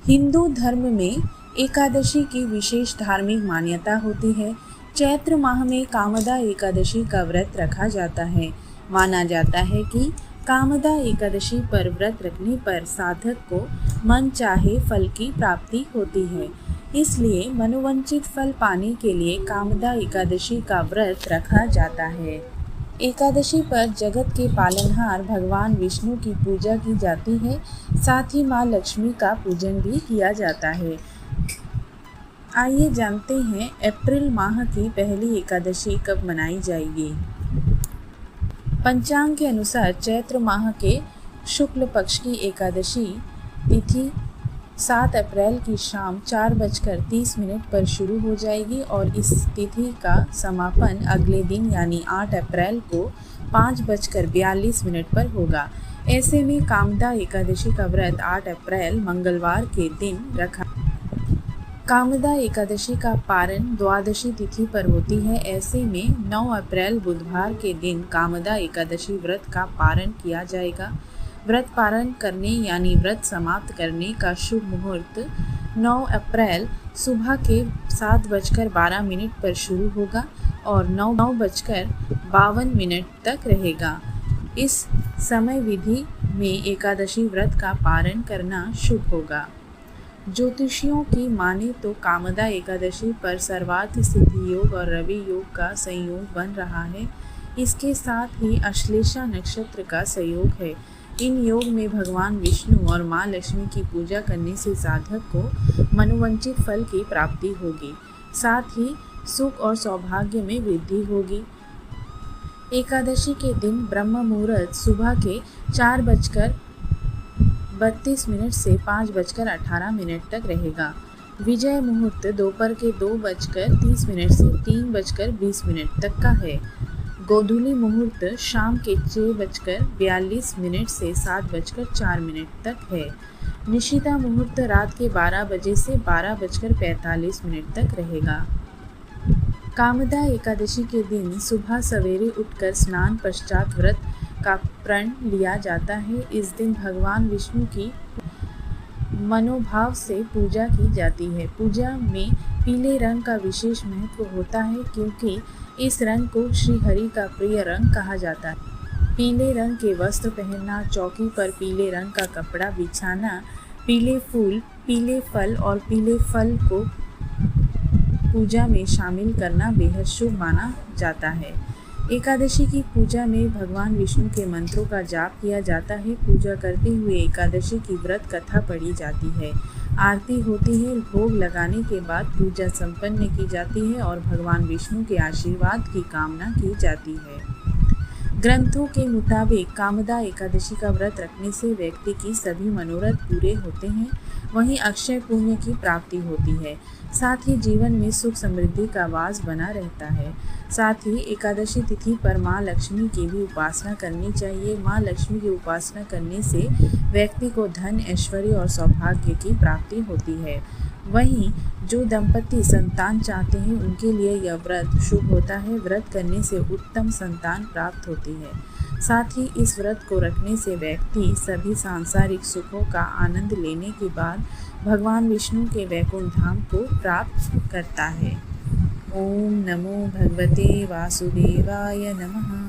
हिंदू धर्म में एकादशी की विशेष धार्मिक मान्यता होती है। चैत्र माह में कामदा एकादशी का व्रत रखा जाता है। माना जाता है कि कामदा एकादशी पर व्रत रखने पर साधक को मन चाहे फल की प्राप्ति होती है। इसलिए मनोवांछित फल पाने के लिए कामदा एकादशी का व्रत रखा जाता है। एकादशी पर जगत के पालनहार भगवान विष्णु की पूजा की जाती है। साथ ही माँ लक्ष्मी का पूजन भी किया जाता है। आइए जानते हैं अप्रैल माह की पहली एकादशी कब मनाई जाएगी। पंचांग के अनुसार चैत्र माह के शुक्ल पक्ष की एकादशी तिथि 7 अप्रैल की शाम 4:30 पर शुरू हो जाएगी और इस तिथि का समापन अगले दिन यानी 8 अप्रैल को 5:42 पर होगा। ऐसे में कामदा एकादशी का व्रत 8 अप्रैल मंगलवार के दिन रखा। कामदा एकादशी का पारण द्वादशी तिथि पर होती है। ऐसे में 9 अप्रैल बुधवार के दिन कामदा एकादशी व्रत का पारण किया जाएगा। व्रत पारण करने यानी व्रत समाप्त करने का शुभ मुहूर्त 9 अप्रैल सुबह के 7:12 पर शुरू होगा और 9:52 तक रहेगा। इस समय विधि में एकादशी व्रत का पारण करना शुभ होगा। ज्योतिषियों की माने तो कामदा एकादशी पर सर्वार्थ सिद्धि योग और रवि योग का संयोग बन रहा है। इसके साथ ही अश्लेषा नक्षत्र का संयोग है। इन योग में भगवान विष्णु और माँ लक्ष्मी की पूजा करने से साधक को मनोवांछित फल की प्राप्ति होगी। साथ ही सुख और सौभाग्य में वृद्धि होगी। एकादशी के दिन ब्रह्म मुहूर्त सुबह के 4:32 से 5:18 तक रहेगा। विजय मुहूर्त दोपहर के 2:30 से 3:20 तक का है। गोधूली मुहूर्त शाम के 6:42 से 7:04 तक है। निशिता मुहूर्त रात के 12 बजे से 12:45 तक रहेगा। कामदा एकादशी के दिन सुबह सवेरे उठकर स्नान पश्चात व्रत का प्रण लिया जाता है। इस दिन भगवान विष्णु की मनोभाव से पूजा की जाती है। पूजा में पीले रंग का विशेष महत्व होता है क्योंकि इस रंग को श्री हरि का प्रिय रंग कहा जाता है। पीले रंग के वस्त्र पहनना, चौकी पर पीले रंग का कपड़ा बिछाना, पीले फूल, पीले फल और पीले फल को पूजा में शामिल करना बेहद शुभ माना जाता है। एकादशी की पूजा में भगवान विष्णु के मंत्रों का जाप किया जाता है। पूजा करते हुए एकादशी की व्रत कथा पढ़ी जाती है, आरती होती है। भोग लगाने के बाद पूजा संपन्न की जाती है और भगवान विष्णु के आशीर्वाद की कामना की जाती है। ग्रंथों के मुताबिक कामदा एकादशी का व्रत रखने से व्यक्ति की सभी मनोरथ पूरे होते हैं। वहीं अक्षय पुण्य की प्राप्ति होती है। साथ ही जीवन में सुख समृद्धि का वास बना रहता है। साथ ही एकादशी तिथि पर माँ लक्ष्मी की भी उपासना करनी चाहिए। माँ लक्ष्मी की उपासना करने से व्यक्ति को धन, ऐश्वर्य और सौभाग्य की प्राप्ति होती है। वहीं जो दंपति संतान चाहते हैं उनके लिए यह व्रत शुभ होता है। व्रत करने से उत्तम संतान प्राप्त होती है। साथ ही इस व्रत को रखने से व्यक्ति सभी सांसारिक सुखों का आनंद लेने के बाद भगवान विष्णु के वैकुंठ धाम को प्राप्त करता है। ओम नमो भगवते वासुदेवाय नमः।